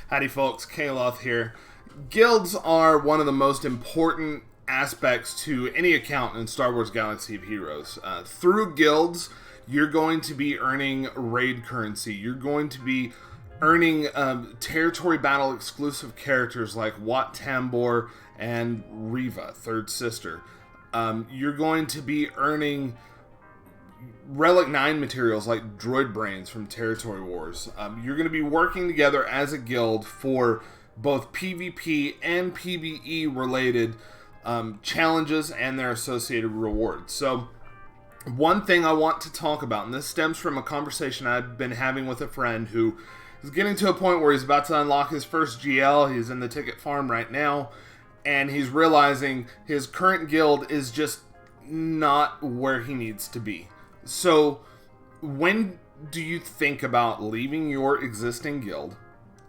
Howdy folks, Kaloth here. Guilds are one of the most important aspects to any account in Star Wars Galaxy of Heroes. Through guilds, you're going to be earning raid currency. You're going to be earning territory battle exclusive characters like Wat Tambor and Reva, third sister. You're going to be earning Relic 9 materials like Droid Brains from Territory Wars. You're going to be working together as a guild for both PvP and PvE related challenges and their associated rewards. So one thing I want to talk about, and this stems from a conversation I've been having with a friend who is getting to a point where he's about to unlock his first GL. He's in the ticket farm right now, and he's realizing his current guild is just not where he needs to be. So, when do you think about leaving your existing guild,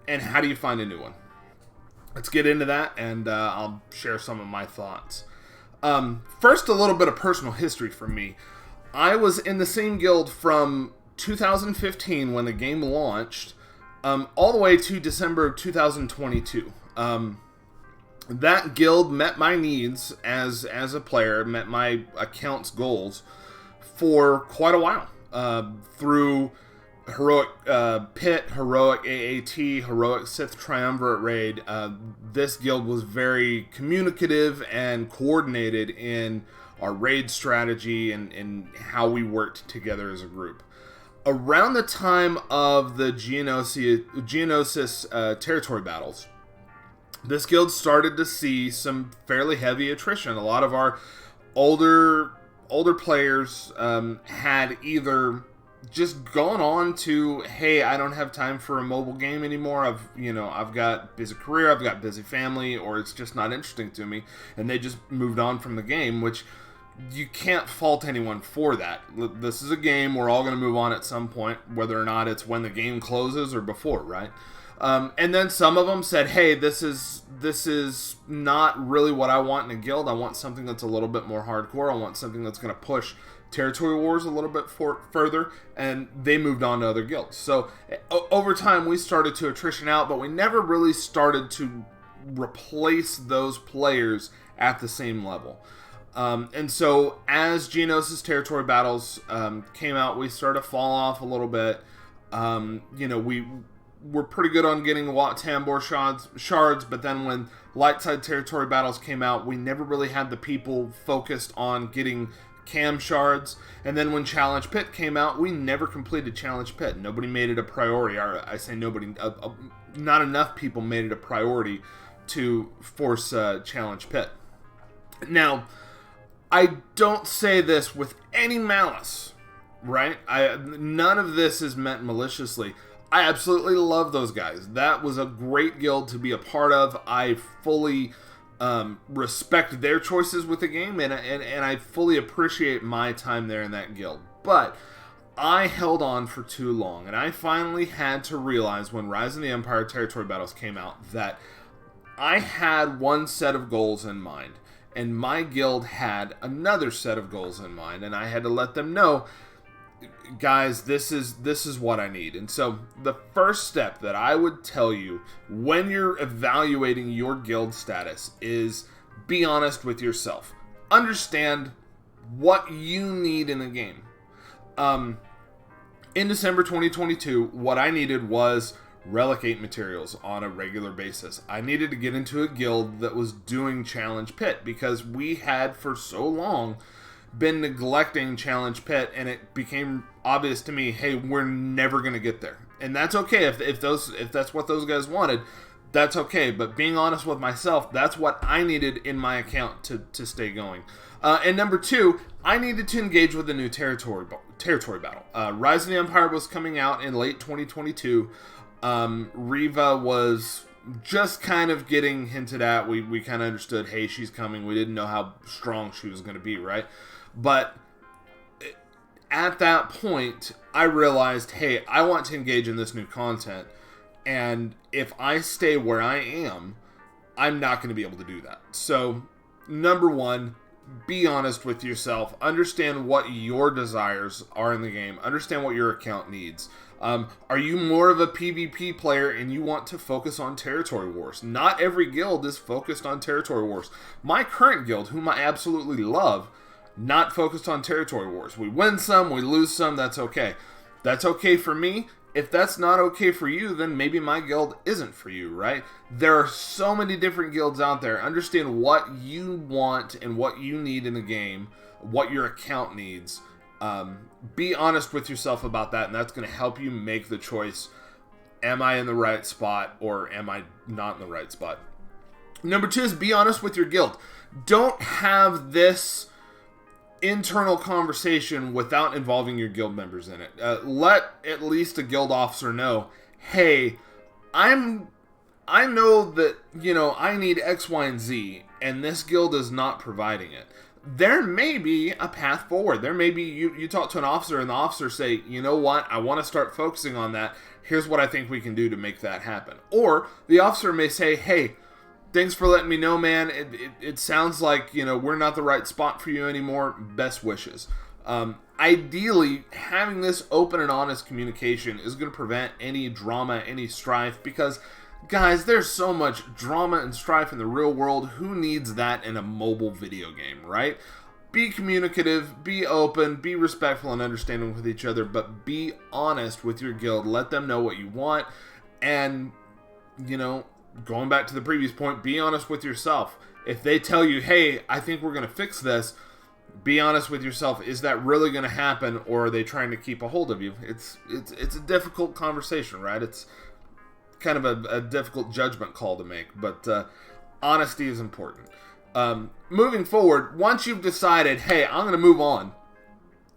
and how do you find a new one? Let's get into that, and I'll share some of my thoughts. First, a little bit of personal history from me. I was in the same guild from 2015 when the game launched, all the way to December of 2022. That guild met my needs as a player, met my account's goals for quite a while, through Heroic Pit, Heroic AAT, Heroic Sith Triumvirate Raid. This guild was very communicative and coordinated in our raid strategy and how we worked together as a group. Around the time of the Geonosis territory battles, this guild started to see some fairly heavy attrition. A lot of our older players had either just gone on to, hey, I don't have time for a mobile game anymore. I've got busy career, I've got busy family, or it's just not interesting to me, and they just moved on from the game, which you can't fault anyone for that. This is a game, we're all going to move on at some point, whether or not it's when the game closes or before, right? And then some of them said, hey, this is not really what I want in a guild. I want something that's a little bit more hardcore. I want something that's going to push Territory Wars a little bit further, and they moved on to other guilds. So over time, we started to attrition out, but we never really started to replace those players at the same level. And so as Geonosis Territory Battles came out, we started to fall off a little bit. We're pretty good on getting Wat Tambor shards, but then when Lightside Territory Battles came out, we never really had the people focused on getting Cam shards. And then when Challenge Pit came out, we never completed Challenge Pit. Nobody made it a priority. Or I say nobody, not enough people made it a priority to force Challenge Pit. Now, I don't say this with any malice, right? None of this is meant maliciously. I absolutely love those guys. That was a great guild to be a part of. I fully respect their choices with the game, and I fully appreciate my time there in that guild. But I held on for too long, and I finally had to realize when Rise of the Empire Territory Battles came out that I had one set of goals in mind, and my guild had another set of goals in mind, and I had to let them know, guys, this is what I need. And so the first step that I would tell you when you're evaluating your guild status is be honest with yourself. Understand what you need in the game. In December 2022, what I needed was Relic 8 materials on a regular basis. I needed to get into a guild that was doing Challenge Pit because we had for so long been neglecting Challenge Pit, and it became obvious to me, hey, we're never going to get there. And that's okay. If that's what those guys wanted, that's okay. But being honest with myself, that's what I needed in my account to stay going. And number two, I needed to engage with a new territory battle. Rise of the Empire was coming out in late 2022. Reva was just kind of getting hinted at. We kind of understood, hey, she's coming. We didn't know how strong she was going to be, right? But at that point, I realized, hey, I want to engage in this new content. And if I stay where I am, I'm not going to be able to do that. So, number one, be honest with yourself. Understand what your desires are in the game. Understand what your account needs. Are you more of a PvP player and you want to focus on territory wars? Not every guild is focused on territory wars. My current guild, whom I absolutely love, not focused on territory wars. We win some, we lose some, that's okay. That's okay for me. If that's not okay for you, then maybe my guild isn't for you, right? There are so many different guilds out there. Understand what you want and what you need in the game, what your account needs. Be honest with yourself about that, and that's going to help you make the choice. Am I in the right spot or am I not in the right spot? Number 2 is be honest with your guild. Don't have this internal conversation without involving your guild members in it. Let at least a guild officer know, hey, I know that, I need X, Y, and Z, and this guild is not providing it. There may be a path forward. There may be, you talk to an officer and the officer say, you know what, I want to start focusing on that. Here's what I think we can do to make that happen. Or the officer may say, hey, thanks for letting me know, man. It sounds like, we're not the right spot for you anymore. Best wishes. Ideally, having this open and honest communication is going to prevent any drama, any strife, because, guys, there's so much drama and strife in the real world. Who needs that in a mobile video game, right? Be communicative, be open, be respectful and understanding with each other, but be honest with your guild. Let them know what you want, and, going back to the previous point, be honest with yourself. If they tell you, hey, I think we're going to fix this, be honest with yourself. Is that really going to happen, or are they trying to keep a hold of you? It's a difficult conversation, right? It's kind of a difficult judgment call to make, but honesty is important. Moving forward, once you've decided, hey, I'm going to move on,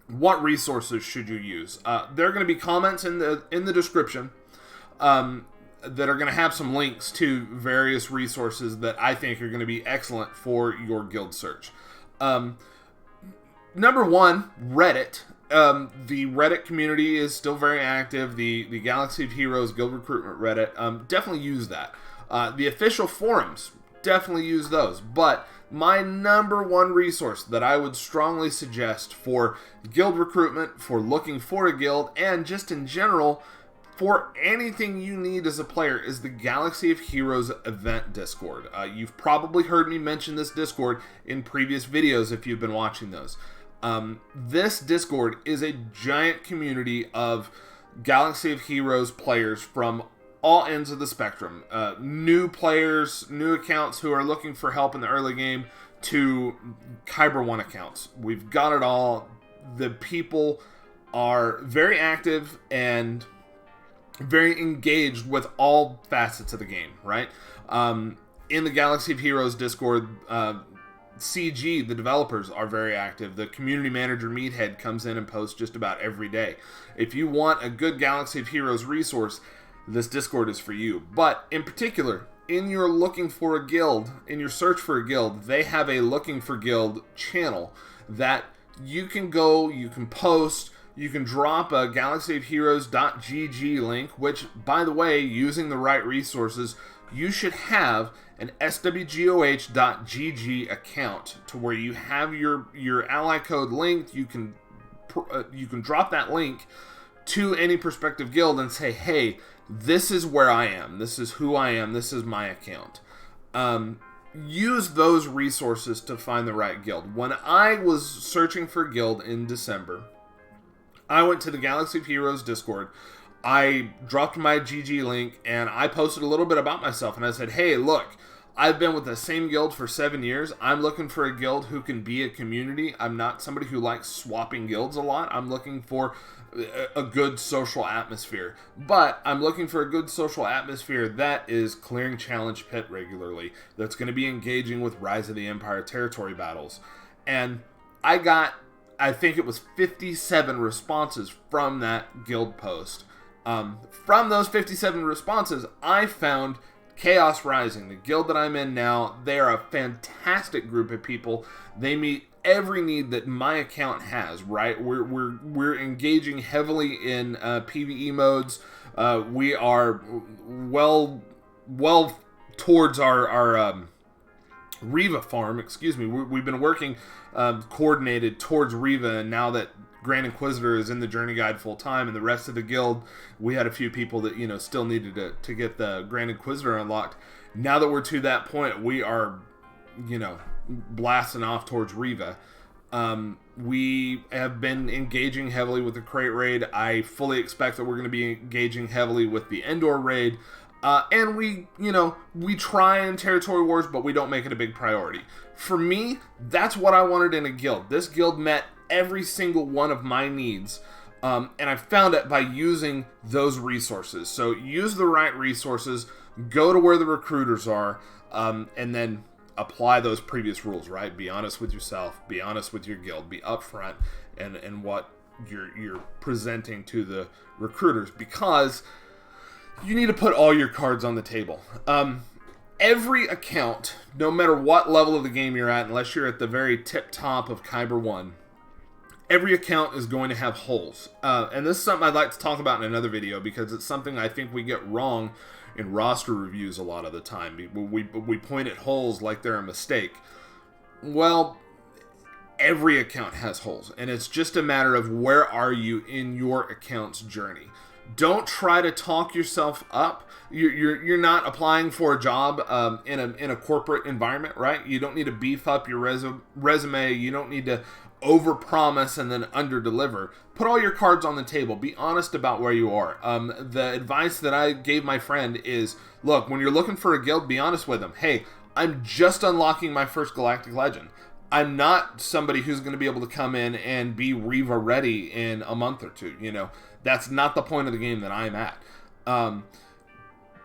what resources should you use? There are going to be comments in the description that are going to have some links to various resources that I think are going to be excellent for your guild search. Number 1, Reddit. The Reddit community is still very active. The Galaxy of Heroes Guild Recruitment Reddit, definitely use that. The official forums, definitely use those. But my number 1 resource that I would strongly suggest for guild recruitment, for looking for a guild, and just in general, for anything you need as a player, is the Galaxy of Heroes event Discord. You've probably heard me mention this Discord in previous videos if you've been watching those. This Discord is a giant community of Galaxy of Heroes players from all ends of the spectrum. New players, new accounts who are looking for help in the early game, to Kyber 1 accounts. We've got it all. The people are very active and very engaged with all facets of the game, right? In the Galaxy of Heroes Discord, CG, the developers, are very active. The community manager, Meathead, comes in and posts just about every day. If you want a good Galaxy of Heroes resource, this Discord is for you. But in particular, in your looking for a guild, in your search for a guild, they have a looking for guild channel that you can go, you can post, you can drop a galaxyofheroes.gg link, which, by the way, using the right resources, you should have an SWGOH.gg account to where you have your ally code linked. You can drop that link to any prospective guild and say, hey, this is where I am. This is who I am. This is my account. Use those resources to find the right guild. When I was searching for a guild in December, I went to the Galaxy of Heroes Discord. I dropped my GG link and I posted a little bit about myself, and I said, hey, look, I've been with the same guild for 7 years. I'm looking for a guild who can be a community. I'm not somebody who likes swapping guilds a lot. I'm looking for a good social atmosphere. But I'm looking for a good social atmosphere that is clearing Challenge Pit regularly, that's going to be engaging with Rise of the Empire territory battles. And I got, I think it was 57 responses from that guild post. From those 57 responses, I found Chaos Rising, the guild that I'm in now. They are a fantastic group of people. They meet every need that my account has, right? We're engaging heavily in PvE modes. We are well towards our Riva farm, excuse me. We've been working coordinated towards Riva, and now that Grand Inquisitor is in the Journey Guide full time, and the rest of the guild, we had a few people that, you know, still needed to get the Grand Inquisitor unlocked. Now that we're to that point, we are, you know, blasting off towards Riva. We have been engaging heavily with the Crate Raid. I fully expect that we're going to be engaging heavily with the Endor Raid. And we, you know, we try in Territory Wars, but we don't make it a big priority. For me, that's what I wanted in a guild. This guild met every single one of my needs, and I found it by using those resources. So use the right resources, go to where the recruiters are, and then apply those previous rules, right? Be honest with yourself, be honest with your guild, be upfront and what you're presenting to the recruiters, because you need to put all your cards on the table. Every account, no matter what level of the game you're at, unless you're at the very tip top of Kyber 1, every account is going to have holes. And this is something I'd like to talk about in another video, because it's something I think we get wrong in roster reviews a lot of the time. We point at holes like they're a mistake. Well, every account has holes, and it's just a matter of where are you in your account's journey. Don't try to talk yourself up. You're not applying for a job in a corporate environment, right? You don't need to beef up your resume. You don't need to overpromise and then underdeliver. Put all your cards on the table. Be honest about where you are. The advice that I gave my friend is, look, when you're looking for a guild, be honest with them. Hey, I'm just unlocking my first Galactic Legend. I'm not somebody who's going to be able to come in and be Riva ready in a month or two. You know, that's not the point of the game that I'm at.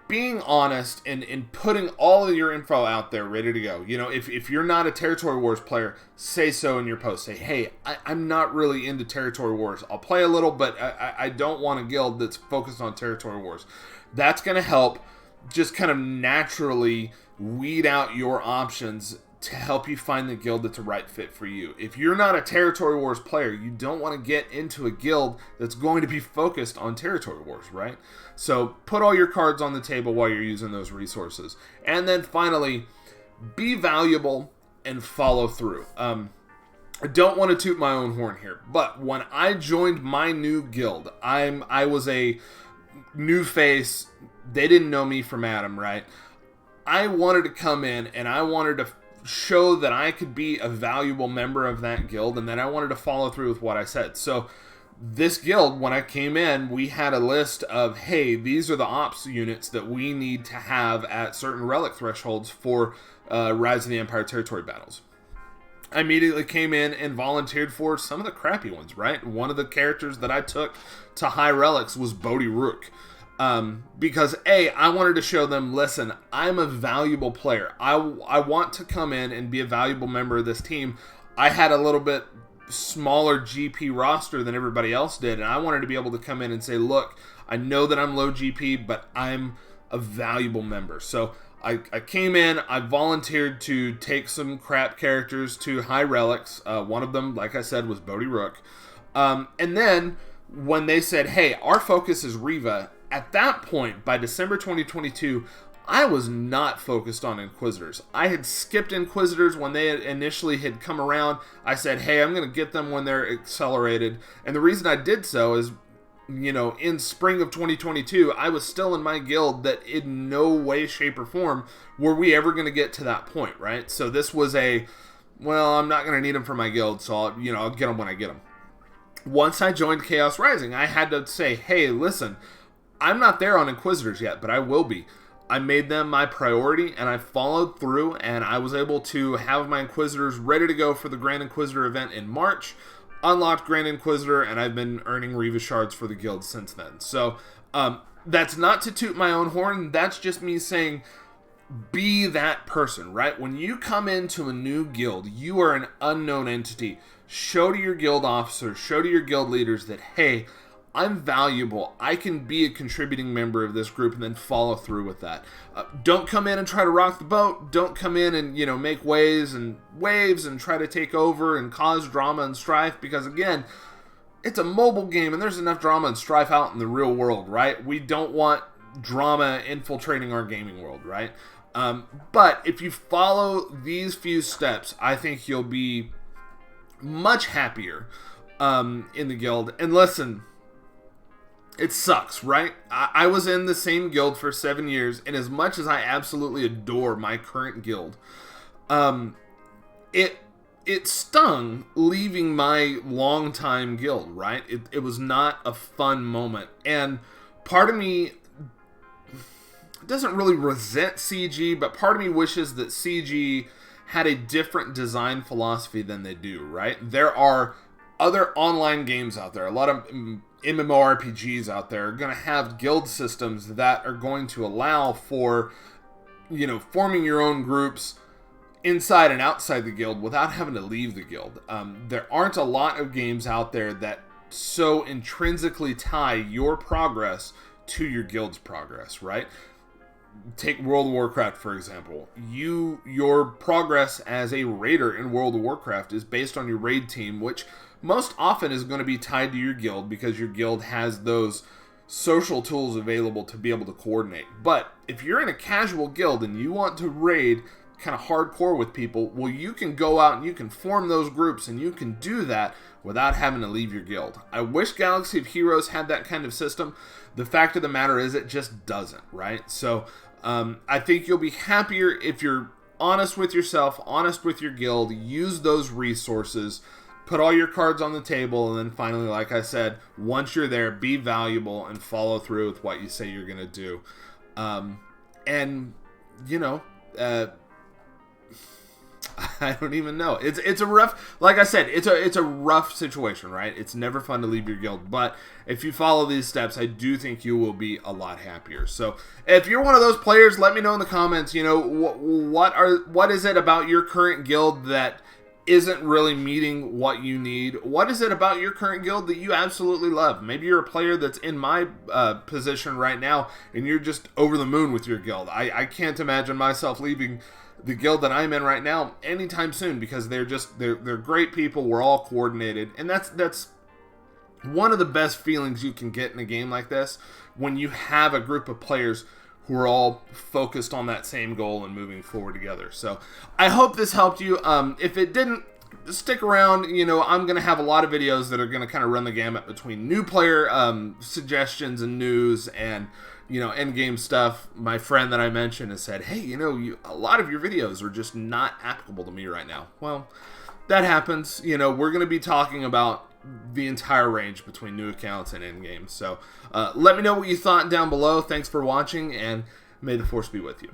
Being honest and putting all of your info out there ready to go. You know, if you're not a Territory Wars player, say so in your post. Say, hey, I'm not really into Territory Wars. I'll play a little, but I don't want a guild that's focused on Territory Wars. That's going to help just kind of naturally weed out your options to help you find the guild that's a right fit for you. If you're not a Territory Wars player, you don't want to get into a guild that's going to be focused on Territory Wars, right? So put all your cards on the table while you're using those resources. And then finally, be valuable and follow through. I don't want to toot my own horn here, but when I joined my new guild, I was a new face. They didn't know me from Adam, right? I wanted to come in and I wanted to show that I could be a valuable member of that guild, and then I wanted to follow through with what I said. So this guild, when I came in, we had a list of, hey, these are the ops units that we need to have at certain relic thresholds for Rise of the Empire territory battles. I immediately came in and volunteered for some of the crappy ones, right? One of the characters that I took to high relics was Bodhi Rook. Because I wanted to show them, listen, I'm a valuable player. I want to come in and be a valuable member of this team. I had a little bit smaller GP roster than everybody else did, and I wanted to be able to come in and say, look, I know that I'm low GP, but I'm a valuable member. So I came in, I volunteered to take some crap characters to high relics. One of them, like I said, was Bodhi Rook. And then when they said, hey, our focus is Riva, at that point, by December 2022, I was not focused on Inquisitors. I had skipped Inquisitors when they initially had come around. I said, hey, I'm going to get them when they're accelerated. And the reason I did so is, you know, in spring of 2022, I was still in my guild that in no way, shape, or form were we ever going to get to that point, right? So this was well, I'm not going to need them for my guild, so I'll get them when I get them. Once I joined Chaos Rising, I had to say, hey, listen, I'm not there on Inquisitors yet, but I will be. I made them my priority, and I followed through, and I was able to have my Inquisitors ready to go for the Grand Inquisitor event in March, unlocked Grand Inquisitor, and I've been earning Riva shards for the guild since then. So, that's not to toot my own horn, that's just me saying, be that person, right? When you come into a new guild, you are an unknown entity. Show to your guild officers, show to your guild leaders that, hey, I'm valuable. I can be a contributing member of this group, and then follow through with that. Don't come in and try to rock the boat. Don't come in and, make waves and try to take over and cause drama and strife, because again, it's a mobile game and there's enough drama and strife out in the real world, right? We don't want drama infiltrating our gaming world, right? But if you follow these few steps, I think you'll be much happier in the guild. And listen, it sucks, right? I was in the same guild for 7 years, and as much as I absolutely adore my current guild, it stung leaving my longtime guild, right? It was not a fun moment. And part of me doesn't really resent CG, but part of me wishes that CG had a different design philosophy than they do, right? There are other online games out there, a lot of MMORPGs out there are going to have guild systems that are going to allow for, forming your own groups inside and outside the guild without having to leave the guild. There aren't a lot of games out there that so intrinsically tie your progress to your guild's progress, right? Take World of Warcraft, for example. Your progress as a raider in World of Warcraft is based on your raid team, which most often is going to be tied to your guild because your guild has those social tools available to be able to coordinate. But if you're in a casual guild and you want to raid kind of hardcore with people, well, you can go out and you can form those groups, and you can do that without having to leave your guild. I wish Galaxy of Heroes had that kind of system. The fact of the matter is it just doesn't, right? So I think you'll be happier if you're honest with yourself, honest with your guild, use those resources, put all your cards on the table, and then finally, like I said, once you're there, be valuable and follow through with what you say you're going to do. I don't even know. It's a rough, like I said, it's a rough situation, right? It's never fun to leave your guild, but if you follow these steps, I do think you will be a lot happier. So if you're one of those players, let me know in the comments, what is it about your current guild that isn't really meeting what you need? What is it about your current guild that you absolutely love? Maybe you're a player that's in my position right now, and you're just over the moon with your guild. I can't imagine myself leaving the guild that I'm in right now anytime soon, because they're great people. We're all coordinated, and that's one of the best feelings you can get in a game like this, when you have a group of players who are all focused on that same goal and moving forward together. So I hope this helped you. If it didn't, stick around. I'm going to have a lot of videos that are going to kind of run the gamut between new player suggestions and news and end game stuff. My friend that I mentioned has said, hey, a lot of your videos are just not applicable to me right now. Well, that happens. We're going to be talking about the entire range between new accounts and end games. So let me know what you thought down below. Thanks for watching, and may the force be with you.